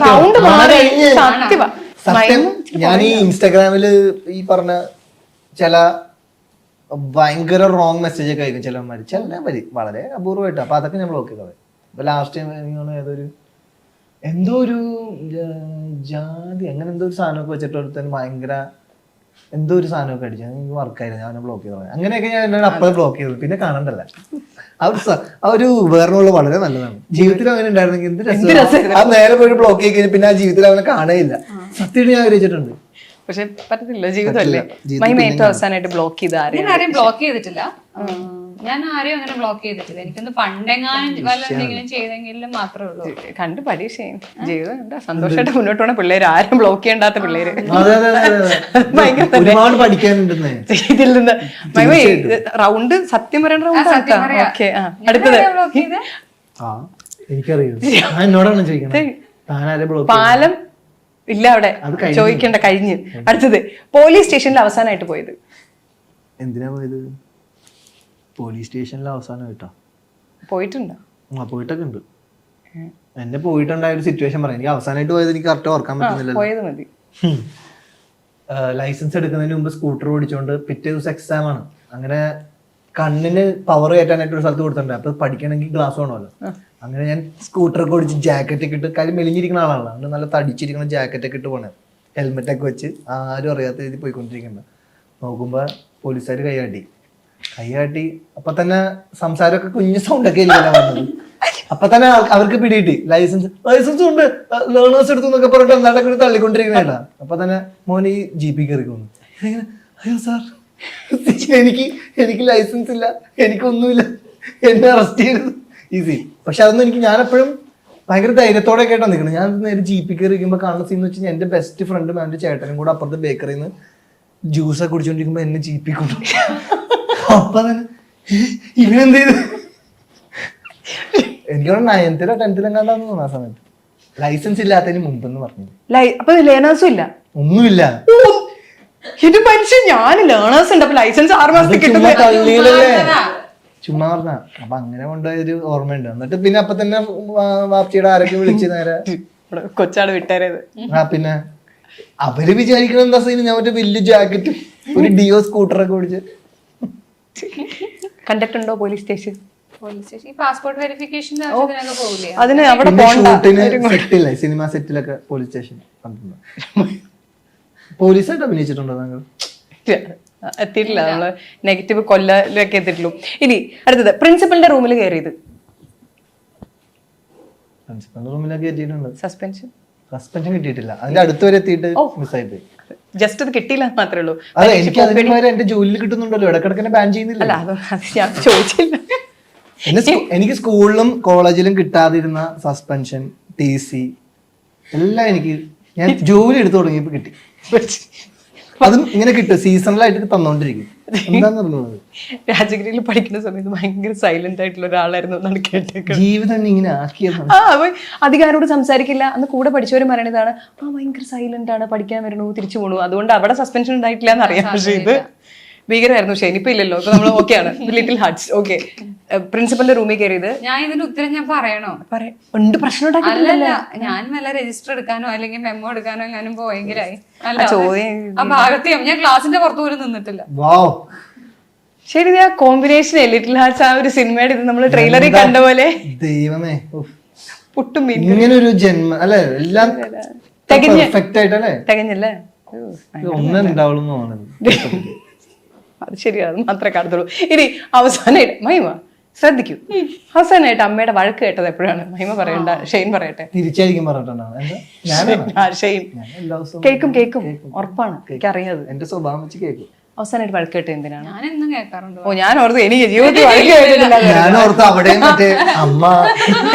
റൗണ്ട് മാറി സത്യമാ. സത്യം. ഞാൻ ഈ ഇൻസ്റ്റാഗ്രാമില് ഈ പറഞ്ഞ ചില ഭയങ്കര റോങ് മെസ്സേജ് ഒക്കെ ആയിരിക്കും ചിലവര് വളരെ അപൂർവമായിട്ട്. അപ്പൊ അതൊക്കെ ഞാൻ ബ്ലോക്ക് ചെയ്തത്. അപ്പൊ ലാസ്റ്റ് ടൈം എന്തോ ഒരു ജാതി അങ്ങനെ എന്തോ ഒരു സാധനമൊക്കെ വെച്ചിട്ട് ഒരുത്തൻ ഭയങ്കര എന്തോ ഒരു സാധനമൊക്കെ അടിച്ചു. എനിക്ക് വർക്കായിരുന്നു, ഞാൻ ബ്ലോക്ക് ചെയ്തത്. അങ്ങനെയൊക്കെ ഞാൻ എന്നോട് അപ്പോഴേ ബ്ലോക്ക് ചെയ്തത്. പിന്നെ കാണണ്ടല്ല. ആ ഒരു വേറെയുള്ള വളരെ നല്ലതാണ്. ജീവിതത്തിൽ അങ്ങനെ ഉണ്ടായിരുന്നെങ്കിൽ എന്ത് രസം. ആ നേരെ പോയി ബ്ലോക്ക് ചെയ്ത് കഴിഞ്ഞാൽ പിന്നെ ആ ജീവിതത്തിൽ അവനെ കാണുകയില്ല. സത്യമായിട്ട് ഞാൻ ആഗ്രഹിച്ചിട്ടുണ്ട്. പക്ഷെ പറ്റത്തില്ല, ജീവിതമല്ലേ. മഹിമ ഏറ്റവും അവസാനമായിട്ട് ബ്ലോക്ക് ചെയ്ത ആരെയും ബ്ലോക്ക് ചെയ്തിട്ടില്ല. ഞാൻ ആരെയും അങ്ങനെ ബ്ലോക്ക് ചെയ്തിട്ടില്ല. എനിക്കൊന്ന് പണ്ടെങ്ങാനും വല്ല എന്തെങ്കിലും ചെയ്തെങ്കിലും മാത്രമേ ഉള്ളൂ. കണ്ട് പരീക്ഷ ജീവിതം എന്താ സന്തോഷമായിട്ട് മുന്നോട്ട് പോണ പിള്ളേര്, ആരും ബ്ലോക്ക് ചെയ്യണ്ടാത്ത പിള്ളേര്. ഒരുപാട് പഠിക്കാനുണ്ടെന്നേ ഇതിൽ നിന്ന്. മഹിമ റൗണ്ട് സത്യം പറയേണ്ട റൗണ്ട്. ഓക്കെ, അടുത്തത് എനിക്കറിയാം. എന്നോടാണ് ചോദിക്കുന്നത്. പാലം ഇല്ല അവിടെ, ചോദിക്കേണ്ട കഴിഞ്ഞ്. അടുത്തത് പോലീസ് സ്റ്റേഷനിൽ അവസാനമായിട്ട് പോയത് എന്തിനാ പോയത്? പോലീസ് സ്റ്റേഷനിൽ അവസാനമായിട്ടാ പോയിട്ടുണ്ടോ? പോയിട്ടൊക്കെ ഉണ്ട്. എന്നെ പോയിട്ടുണ്ടായ ഒരു സിറ്റുവേഷൻ പറയാം. എനിക്ക് അവസാനമായിട്ട് പോയത് എനിക്ക് കറക്റ്റ് ഓർക്കാൻ പറ്റുന്നില്ല. പോയത് മതി. ലൈസൻസ് എടുക്കുന്നതിന് മുമ്പ് സ്കൂട്ടർ ഓടിച്ചുകൊണ്ട് പിറ്റേ ദിവസം എക്സാം ആണ്. അങ്ങനെ കണ്ണിന് പവർ കയറ്റാനായിട്ട് ഒരു സ്ഥലത്ത് കൊടുത്തിട്ടുണ്ട്. അപ്പൊ പഠിക്കണമെങ്കിൽ ഗ്ലാസ് വേണമല്ലോ. അങ്ങനെ ഞാൻ സ്കൂട്ടറൊക്കെ ഓടിച്ച് ജാക്കറ്റ് ഒക്കെ ഇട്ട്, കാര്യം മെലിഞ്ഞിരിക്കുന്ന ആളാണല്ലോ, അങ്ങനെ നല്ല തടിച്ചിരിക്കുന്ന ജാക്കറ്റ് ഒക്കെ ഇട്ട് പോണേ, ഹെൽമെറ്റ് ഒക്കെ വെച്ച് ആരും അറിയാത്ത രീതിയിൽ പോയിക്കൊണ്ടിരിക്കണ്ട. നോക്കുമ്പോ പോലീസുകാർ കൈകാട്ടി. അപ്പൊ തന്നെ സംസാരമൊക്കെ കുഞ്ഞു സൗണ്ടൊക്കെ വന്നത്. അപ്പൊ തന്നെ അവർക്ക് പിടികിട്ടി ലൈസൻസ് ഉണ്ട്, ലേണേഴ്സ് എടുത്തു എന്നൊക്കെ പറഞ്ഞിട്ട് എന്താണ്ടൊക്കെ തള്ളിക്കൊണ്ടിരിക്കുന്നേട്ടാ. അപ്പൊ തന്നെ മോൻ ഈ ജീപ്പിൽ കയറിക്കൊന്നു. അയ്യോ സാർ, എനിക്ക് ലൈസൻസ് ഇല്ല, എനിക്കൊന്നുമില്ല, എന്നെ അറസ്റ്റ് ചെയ്തത്. ഈസി. പക്ഷെ അതൊന്നും ഞാനെപ്പോഴും ഭയങ്കര ധൈര്യത്തോടെ കേട്ടാ നിൽക്കണം. ഞാൻ നേരെ ജീപ്പിൽ കയറിയിരിക്കുമ്പോൾ കാണുന്ന സീൻ എന്ന് വെച്ചാൽ എന്റെ ബെസ്റ്റ് ഫ്രണ്ടും എന്റെ ചേട്ടനും കൂടെ അപ്പുറത്തെ ബേക്കറിയിൽ നിന്ന് ജ്യൂസൊക്കെ കുടിച്ചോണ്ടിരിക്കുമ്പോ എന്നെ ജീപ്പിൽ കൊണ്ടു. അപ്പൊ തന്നെ ഇവനെന്ത് ചെയ്ത്, എനിക്ക് 9th or 10th എങ്ങാണ്ടാന്ന് തോന്നുന്നു ആ സമയത്ത്. ലൈസൻസ് ഇല്ലാത്തതിന് മുമ്പെന്ന് പറഞ്ഞു. അപ്പൊ ലേണേഴ്സും ഇല്ല, ഒന്നുമില്ല. ഇത് മനുഷ്യൻ ഞാൻ ലേണേഴ്സ് ഉണ്ട്, അപ്പൊ ലൈസൻസ് 6 മാസത്തേക്ക് ചുമ്മാ പറഞ്ഞ. അപ്പൊ അങ്ങനെ കൊണ്ടുപോയൊരു ഓർമ്മയുണ്ട്. എന്നിട്ട് പിന്നെ അപ്പൊ തന്നെ വാപ്ചിയുടെ ആരൊക്കെ വിളിച്ച് നേരെ കൊച്ചാട് വിട്ടേരത്. പിന്നെ അവര് വിചാരിക്കണം എന്താ സീന്, ഞാൻ മറ്റേ വലിയ ജാക്കറ്റും ഒരു ഡിയോ സ്കൂട്ടറൊക്കെ ഓടിച്ച്. കണ്ടിട്ടുണ്ടോ പോലീസ് സ്റ്റേഷൻ? പാസ്പോർട്ട് വെരിഫിക്കേഷൻ അതിന് അവിടെ സെറ്റില്ലേ, സിനിമ സെറ്റിലൊക്കെ പോലീസ് സ്റ്റേഷൻ കണ്ടിട്ടുണ്ടോ? പോലീസായിട്ട് അഭിനയിച്ചിട്ടുണ്ടോ താങ്കൾ? എത്തിയിട്ടില്ല, നമ്മള് നെഗറ്റീവ് കൊല്ലൊക്കെ എത്തിയിട്ടുള്ളൂ. ഇനി അടുത്തത് പ്രിൻസിപ്പലിന്റെ റൂമിൽ കയറിയത്. പ്രിൻസിപ്പലിന്റെ റൂമിലൊക്കെ എത്തിയിട്ടുണ്ട്. സസ്പെൻഷൻ കിട്ടിയിട്ടില്ല. അതിന്റെ അടുത്ത് വരെ എത്തിയിട്ട് മിസ്സായി പോയി. ജസ്റ്റ് അത് കിട്ടിയില്ല മാത്രമേ ഉള്ളൂ. അതെ, എനിക്ക് അതിന് വരെ എന്റെ ജോലിയിൽ കിട്ടുന്നുണ്ടല്ലോ, ഇടക്കിടക്ക് ബാൻ ചെയ്യുന്നില്ല. അല്ല, അത് ഞാൻ ചോദിച്ചില്ല. എനിക്ക് സ്കൂളിലും കോളേജിലും കിട്ടാതിരുന്ന സസ്പെൻഷൻ, TC എല്ലാം എനിക്ക് ഞാൻ ജോലി എടുത്തു തുടങ്ങിയപ്പോ കിട്ടി. അതും ഇങ്ങനെ കിട്ടും, സീസണലായിട്ട് തന്നോണ്ടിരിക്കും. എന്താന്ന് പറഞ്ഞത്, രാജഗിരിയിൽ പഠിക്കുന്ന സമയത്ത് ഭയങ്കര സൈലന്റ് ആയിട്ടുള്ള ഒരാളായിരുന്നു എന്നാണ് കേട്ടേക്കുന്നത്. ജീവിതം ഇങ്ങനെ ആക്കിയത്. അധികാരോട് സംസാരിക്കില്ല. അന്ന് കൂടെ പഠിച്ചവരും പറയണതാണ്, ഭയങ്കര സൈലന്റ് ആണ്, പഠിക്കാൻ വരണു, തിരിച്ചു പോണു, അതുകൊണ്ട് അവിടെ സസ്പെൻഷൻ ഉണ്ടായിട്ടില്ല എന്ന് അറിയാം. പക്ഷേ ഇത് ഭീകരമായിരുന്നു. പക്ഷേ ഇനിയിപ്പോ ഇല്ലല്ലോ, ഇപ്പൊ നമ്മൾ ഓക്കെയാണ്. Little hearts. ഓക്കെ, പ്രിൻസിപ്പലിന്റെ റൂമിൽ കയറിയത്. ഞാൻ ഇതിന്റെ ഉത്തരം ഞാൻ പറയണോ? ഉണ്ട്, പ്രശ്നം അല്ലല്ല, ഞാൻ വല്ല രജിസ്റ്റർ എടുക്കാനോ അല്ലെങ്കിൽ മെമ്മോ എടുക്കാനോ ഞാനും പോയെങ്കിലായി. ആ ഭാഗത്ത് ഞാൻ ക്ലാസിന്റെ പുറത്ത് പോലും നിന്നിട്ടില്ല. ശരി, ആ കോമ്പിനേഷൻ ലിറ്റിൽ ഹാർട്ട്സ് ആ ഒരു സിനിമയുടെ ഇത് നമ്മൾ ട്രെയിലറിൽ കണ്ട പോലെ. ദൈവമേ, പുട്ടും ഇങ്ങനെ ഒരു ജന്മം അല്ലെ, എല്ലാം തികഞ്ഞല്ലേ? ഒന്നും ഉണ്ടാവുള്ളൂ. അത് ശരിയാണ്, അത് മാത്രമേ കാണത്തുള്ളൂ. ഇനി അവസാനമായിട്ട് മഹിമ ശ്രദ്ധിക്കൂ. അവസാനമായിട്ട് അമ്മയുടെ വഴക്ക് കേട്ടത് എപ്പോഴാണ്? മഹിമ പറയണ്ട, ഷെയ്ൻ പറയട്ടെ. തിരിച്ചായിരിക്കും പറഞ്ഞിട്ടുണ്ടാവും. എന്താ ഷെയ്ൻ ഞാൻ എല്ലാ ദിവസവും കേൾക്കും ഉറപ്പാണ്, എനിക്കറിയാത്. എന്റെ സ്വഭാവം വെച്ച് കേൾക്കും. അവസാനമായിട്ട് വഴക്ക് കേട്ടത് എന്തിനാണ്? ഞാനെന്നും കേൾക്കാറുണ്ട്. ഓ, ഞാൻ ഓർത്ത് എനിക്ക് ജീവിതത്തിൽ വഴക്ക് കേട്ടിട്ടില്ല. ഞാൻ ഓർത്ത് അവിടെ മറ്റേ അമ്മ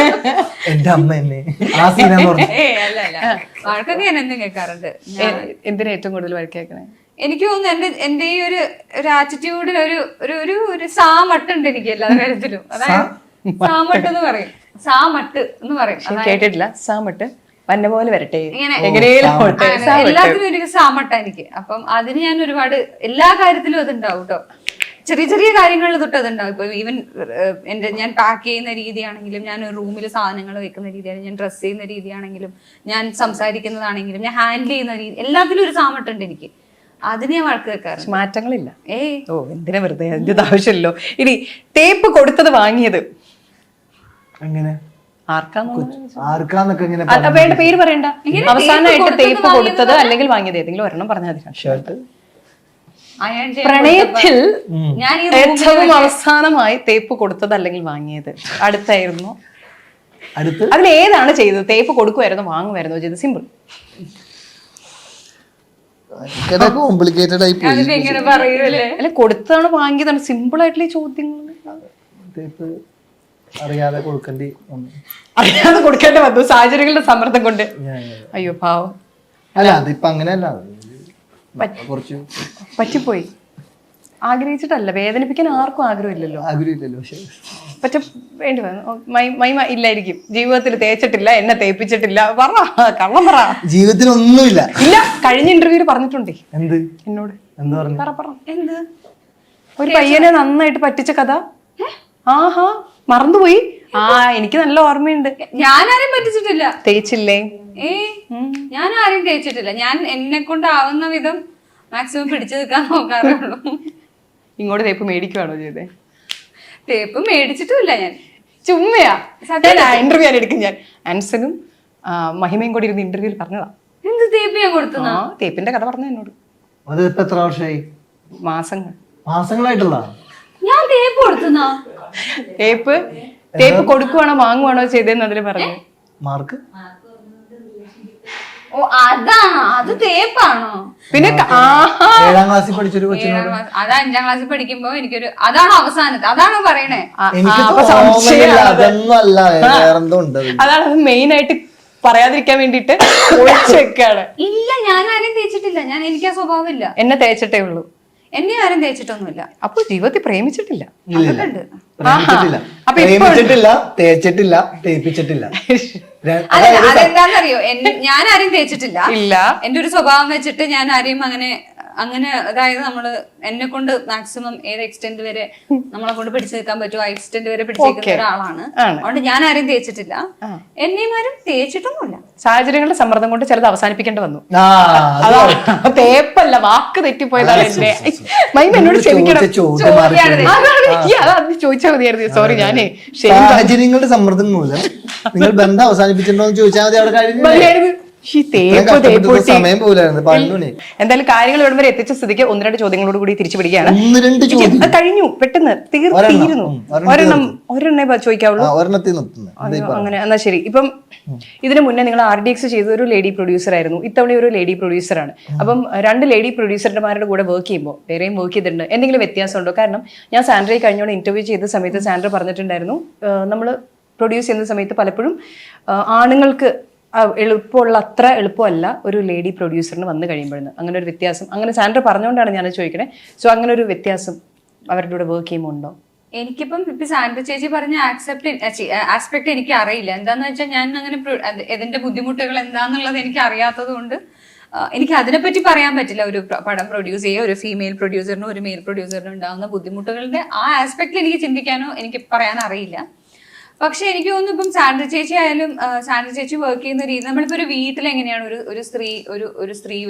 എന്റെ അമ്മ എന്നെ ആ സീനാന്ന് പറഞ്ഞു. അല്ല വഴക്കൊക്കെ ഞാൻ എന്നും കേൾക്കാറുണ്ട്. എന്തിനാ ഏറ്റവും കൂടുതൽ വഴക്ക് കേൾക്കണേ? എനിക്ക് തോന്നുന്നു എന്റെ ഈ ഒരു ആറ്റിറ്റ്യൂഡിൽ ഒരു സാമട്ടുണ്ട് എനിക്ക് എല്ലാ കാര്യത്തിലും. അതായത് സാമട്ട് എന്ന് പറയും, സാമട്ട് എന്ന് പറയും. കേട്ടിട്ടില്ല. സാമട്ട് വന്ന പോലെ വരട്ടെ, ഇങ്ങനെ എങ്ങനെയും എല്ലാത്തിനും ഒരു സാമട്ട എനിക്ക്. അപ്പം അതിന് ഞാൻ ഒരുപാട് എല്ലാ കാര്യത്തിലും അതുണ്ടാവും കേട്ടോ. ചെറിയ ചെറിയ കാര്യങ്ങളിൽ തൊട്ട് അതുണ്ടാവും. ഇപ്പൊ ഈവൻ ഞാൻ പാക്ക് ചെയ്യുന്ന രീതിയാണെങ്കിലും, ഞാൻ റൂമിൽ സാധനങ്ങൾ വെക്കുന്ന രീതിയാണെങ്കിലും, ഞാൻ ഡ്രസ് ചെയ്യുന്ന രീതിയാണെങ്കിലും, ഞാൻ സംസാരിക്കുന്നതാണെങ്കിലും, ഞാൻ ഹാൻഡിൽ ചെയ്യുന്ന രീതി, എല്ലാത്തിലും ഒരു സാമട്ടുണ്ട് എനിക്ക്. അതിന് ഞാൻ വഴക്ക് വെക്കാറുണ്ട്. മാറ്റങ്ങളില്ല. ഓ, എന്തിനാ വെറുതെ, അതിന്റെ ആവശ്യമില്ലല്ലോ. ഇനി ടേപ്പ് കൊടുത്തത് വാങ്ങിയത് എങ്ങനെ ആർക്കാന്നൊക്കെ ഇങ്ങനെ വേണ്ട, പേര് പറയണ്ട. അവസാനമായിട്ട് ടേപ്പ് കൊടുത്തത് അല്ലെങ്കിൽ വാങ്ങിയത് ഏതെങ്കിലും ഒരെണ്ണം പറഞ്ഞാൽ മതി. ഷർട്ട് പ്രണയത്തിൽ ഏറ്റവും അവസാനമായി തേപ്പ് കൊടുത്തത് അല്ലെങ്കിൽ വാങ്ങിയത് അടുത്തായിരുന്നു. അതിൽ ഏതാണ് ചെയ്തത്? തേപ്പ് കൊടുക്കുമായിരുന്നോ വാങ്ങുമായിരുന്നോ ചെയ്തത്? സിമ്പിൾ. കോംപ്ലിക്കേറ്റഡ് ആയി പോയി. അല്ലെ, കൊടുത്തതാണോ വാങ്ങിയതാണ്? സിമ്പിൾ ആയിട്ടുള്ള ഈ ചോദ്യങ്ങൾ. അറിയാതെ കൊടുക്കേണ്ടി വന്നു. അറിയാതെ കൊടുക്കേണ്ടി വന്നു സാഹചര്യങ്ങളുടെ സമ്മർദ്ദം കൊണ്ട്. അയ്യോ പാവം. അല്ല, അതിപ്പോ അങ്ങനെയല്ല, കുറച്ച് പറ്റിപ്പോയി. ആഗ്രഹിച്ചിട്ടല്ല, വേദനിപ്പിക്കാൻ ആർക്കും ആഗ്രഹമില്ലല്ലോ. ആഗ്രഹമില്ലല്ലോ. പക്ഷെ വേണ്ടി വന്നു. മൈമ ഇല്ലായിരിക്കും ജീവിതത്തിൽ. തേച്ചിട്ടില്ല, എന്നെ തേപ്പിച്ചിട്ടില്ല. പറ, കള്ളം പറ. ജീവിതത്തിൽ ഒന്നുമില്ല. ഇല്ല, കഴിഞ്ഞ ഇന്റർവ്യൂല് പറഞ്ഞിട്ടുണ്ടേ. എന്ത്? എന്നോട് എന്താ പറഞ്ഞു? പറ. എന്ത്? ഒരു പയ്യനെ നന്നായിട്ട് പറ്റിച്ച കഥ. ആഹാ, മറന്നുപോയി. എനിക്ക് നല്ല ഓർമ്മയുണ്ട്. ഞാൻ ആരെയും പറ്റിച്ചിട്ടില്ല. തേച്ചില്ലേ? ഞാൻ ആരെയും തേച്ചിട്ടില്ല. ഞാൻ എന്നെ കൊണ്ടാവുന്ന വിധം മാക്സിമം പിടിച്ചു നിൽക്കാൻ നോക്കാറുള്ളൂ. ഇങ്ങോട്ട് തേപ്പ് മേടിക്കുവാണോ ചെയ്തേ? തേപ്പ് മേടിച്ചിട്ടുമില്ല ഞാൻ. ചുമ്മയാ. ഇന്റർവ്യൂ ഞാൻ എടുക്കും. ഞാൻ ആൻസനും മഹിമയും കൂടി ഇരുന്ന് ഇന്റർവ്യൂവിൽ പറഞ്ഞതാ. എന്ത് തേപ്പ് ഞാൻ കൊടുത്തു? തേപ്പിന്റെ കഥ പറഞ്ഞു എന്നോട്. അത് ഇപ്പൊ എത്ര വർഷമായി? മാസങ്ങളായിട്ടുള്ള. ഞാൻ തേപ്പ് കൊടുത്തുന്നാ? തേപ്പ് കൊടുക്കുവാണോ വാങ്ങുവാണോ ചെയ്തതെന്ന് അതില് പറഞ്ഞു. മാർക്ക്? ഓ, അതാണോ? അത് തേപ്പാണോ? പിന്നെ 7ാം ക്ലാസ്സിൽ പഠിച്ചൊരു കൊച്ചിനോട്. അത് 5ാം ക്ലാസ്സിൽ പഠിക്കുമ്പോ എനിക്കൊരു, അതാണോ അവസാനത്തെ? അതാണോ പറയണേ? അതൊന്നും അല്ല, വേറെന്തോ ഉണ്ട്. അതാണ് അത് മെയിൻ ആയിട്ട് പറയാതിരിക്കാൻ വേണ്ടിട്ട് ഒളിച്ചു വെക്കാണ്. ഇല്ല, ഞാൻ ആരെയും തേച്ചിട്ടില്ല. എനിക്ക് ആ സ്വഭാവം ഇല്ല. എന്നെ തേച്ചിട്ടേ ഉള്ളൂ. എന്നെ ആരും തേച്ചിട്ടൊന്നുമില്ല. അപ്പൊ ജീവിതത്തിൽ പ്രേമിച്ചിട്ടില്ല. പ്രേമിച്ചിട്ടില്ല, തേച്ചിട്ടില്ല, തേപ്പിച്ചിട്ടില്ല. അതെന്താന്നറിയോ? ഞാൻ ആരെയും തേച്ചിട്ടില്ല. എന്റെ ഒരു സ്വഭാവം വെച്ചിട്ട് ഞാൻ ആരെയും അങ്ങനെ അതായത് നമ്മള് എന്നെ കൊണ്ട് മാക്സിമം ഏത് എക്സ്റ്റെന്റ് വരെ നമ്മളെ കൊണ്ട് പിടിച്ചു നിൽക്കാൻ പറ്റുമോ ആ എക്സ്റ്റെന്റ് വരെ പിടിച്ചു നിൽക്കുന്ന ഒരാളാണ്. അതുകൊണ്ട് ഞാൻ ആരെയും തേച്ചിട്ടില്ല, എന്നെയും ആരും തേച്ചിട്ടൊന്നുമില്ല. സാഹചര്യങ്ങളുടെ സമ്മർദ്ദം കൊണ്ട് ചിലത് അവസാനിപ്പിക്കേണ്ടി വന്നു. തേപ്പല്ല, വാക്ക് തെറ്റിപ്പോയതാണ്. എന്റെ മൈമ എന്നോട് ക്ഷമിക്കണം. അത് ചോദിച്ചാൽ മതിയായിരുന്നു. സോറി, ഞാനേ സാഹചര്യങ്ങളുടെ സമ്മർദ്ദം മൂലം നിങ്ങൾ ബന്ധം അവസാനിപ്പിച്ചിട്ടുണ്ടോ എന്ന് ചോദിച്ചാൽ മതി. അവിടെ കഴിഞ്ഞു. എന്തായാലും കാര്യങ്ങൾ ഇവിടെ വരെ എത്തിച്ച സ്ഥിതിക്ക് 1-2 ചോദ്യങ്ങളോട് കൂടി തിരിച്ചു പിടിക്കുകയാണ്. കഴിഞ്ഞു, പെട്ടെന്ന് തീർന്നു. ഒരെണ്ണേ ചോദിക്കാവുള്ളൂ. അങ്ങനെ എന്നാ ശരി. ഇപ്പം ഇതിനു മുന്നേ നിങ്ങൾ RDX ചെയ്ത ഒരു ലേഡി പ്രൊഡ്യൂസർ ആയിരുന്നു. ഇത്തവണ ഒരു ലേഡി പ്രൊഡ്യൂസറാണ്. അപ്പം 2 ലേഡി പ്രൊഡ്യൂസർമാരുടെ കൂടെ വർക്ക് ചെയ്യുമ്പോൾ വേറെയും വർക്ക് ചെയ്തിട്ടുണ്ട്. എന്തെങ്കിലും വ്യത്യാസമുണ്ടോ? കാരണം ഞാൻ സാൻഡ്രയെ കഴിഞ്ഞോടെ ഇന്റർവ്യൂ ചെയ്ത സമയത്ത് സാൻഡ്ര പറഞ്ഞിട്ടുണ്ടായിരുന്നു, നമ്മൾ പ്രൊഡ്യൂസ് ചെയ്യുന്ന സമയത്ത് പലപ്പോഴും ആണുങ്ങൾക്ക് എളുപ്പമുള്ള അത്ര എളുപ്പമല്ല ഒരു ലേഡി പ്രൊഡ്യൂസറിന് വന്നു കഴിയുമ്പോഴെന്ന്. അങ്ങനെ ഒരു വ്യത്യാസം അങ്ങനെ സാൻഡ്ര പറഞ്ഞുകൊണ്ടാണ് ഞാൻ ചോദിക്കണേ. സോ അങ്ങനെ ഒരു വ്യത്യാസം അവരുടെ കൂടെ വർക്ക് ചെയ്യുമ്പോൾ ഉണ്ടോ? എനിക്കിപ്പം ഇപ്പൊ സാൻഡ്ര ചേച്ചി പറഞ്ഞ ആസ്പെക്ട് എനിക്ക് അറിയില്ല. എന്താന്ന് വെച്ചാൽ ഞാൻ അങ്ങനെ ഇതിന്റെ ബുദ്ധിമുട്ടുകൾ എന്താന്നുള്ളത് എനിക്ക് അറിയാത്തത് കൊണ്ട് എനിക്ക് അതിനെപ്പറ്റി പറയാൻ പറ്റില്ല. ഒരു പടം പ്രൊഡ്യൂസ് ചെയ്യുക ഒരു ഫീമെയിൽ പ്രൊഡ്യൂസറിനും ഒരു മെയിൽ പ്രൊഡ്യൂസറിനും ഉണ്ടാകുന്ന ബുദ്ധിമുട്ടുകളുടെ ആ ആസ്പെക്റ്റിൽ എനിക്ക് ചിന്തിക്കാനോ എനിക്ക് പറയാൻ അറിയില്ല. പക്ഷെ എനിക്ക് തോന്നുന്നു ഇപ്പം സാൻഡ്ര ചേച്ചി ആയാലും സാൻഡ്ര ചേച്ചി വർക്ക് ചെയ്യുന്ന രീതി, നമ്മളിപ്പോ ഒരു വീട്ടിൽ എങ്ങനെയാണ് ഒരു സ്ത്രീ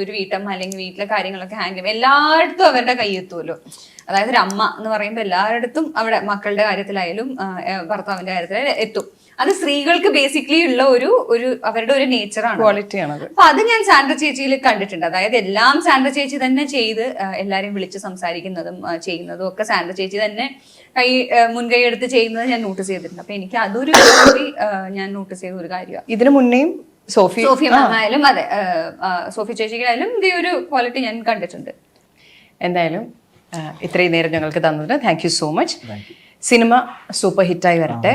ഒരു വീട്ടമ്മ അല്ലെങ്കിൽ വീട്ടിലെ കാര്യങ്ങളൊക്കെ ഹാൻഡിൽ ചെയ്യും, എല്ലായിടത്തും അവരുടെ കൈയെത്തുമല്ലോ. അതായത് ഒരു അമ്മ എന്ന് പറയുമ്പോൾ എല്ലായിടത്തും അവിടെ മക്കളുടെ കാര്യത്തിലായാലും ഭർത്താവിന്റെ കാര്യത്തിലായാലും എത്തും. അത് സ്ത്രീകൾക്ക് ബേസിക്കലി ഉള്ള ഒരു അവരുടെ ഒരു നേച്ചറാണ്, ക്വാളിറ്റിയാണ്. അപ്പൊ അത് ഞാൻ സാൻഡ്ര ചേച്ചിയിൽ കണ്ടിട്ടുണ്ട്. അതായത് എല്ലാം സാൻഡ്ര ചേച്ചി തന്നെ ചെയ്ത് എല്ലാരെയും വിളിച്ച് സംസാരിക്കുന്നതും ചെയ്യുന്നതും ഒക്കെ സാൻഡ്ര ചേച്ചി തന്നെ മുൻകൈ എടുത്ത് ചെയ്യുന്നത് ഞാൻ നോട്ടീസ് ചെയ്തിട്ടുണ്ട്. അപ്പൊ എനിക്ക് അതൊരു quality, ഞാൻ നോട്ടീസ് ചെയ്ത ഒരു കാര്യമാണ്. ഇതിനു മുന്നേയും സോഫി മാം ആയാലും അതെ, സോഫി ചേച്ചിക്കായാലും ഇതേ ഒരു ക്വാളിറ്റി ഞാൻ കണ്ടിട്ടുണ്ട്. എന്തായാലും ഇത്രയും നേരം ഞങ്ങൾക്ക് തന്നതിന് thank you so much. Cinema super ഹിറ്റായി വരട്ടെ.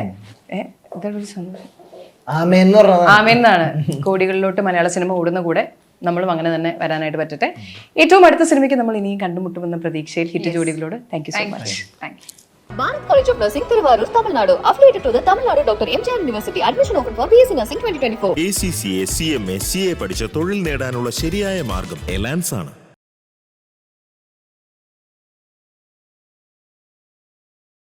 ഇതൊരു സന്തോഷം. ആമേന്നാണ്. കോടികളിലോട്ട് മലയാള സിനിമ ഓടുന്ന കൂടെ നമ്മളും അങ്ങനെ തന്നെ വരാനായിട്ട് പറ്റട്ടെ. ഏറ്റവും അടുത്ത സിനിമയ്ക്ക് നമ്മൾ ഇനിയും കണ്ടുമുട്ടുമെന്ന പ്രതീക്ഷയിൽ ഹിറ്റ് ജോഡികളോട് thank you so much. Thank you. Bharat College of Nursing, Thiruvarur, Tamil Nadu. Affiliated to the Tamil Nadu Dr. MGR University. Admission open for BSc Nursing 2024. ACCA, CMA, CA പഠിച്ച തൊഴിൽ നേടാനുള്ള ശരിയായ മാർഗം എലാൻസ് ആണ്.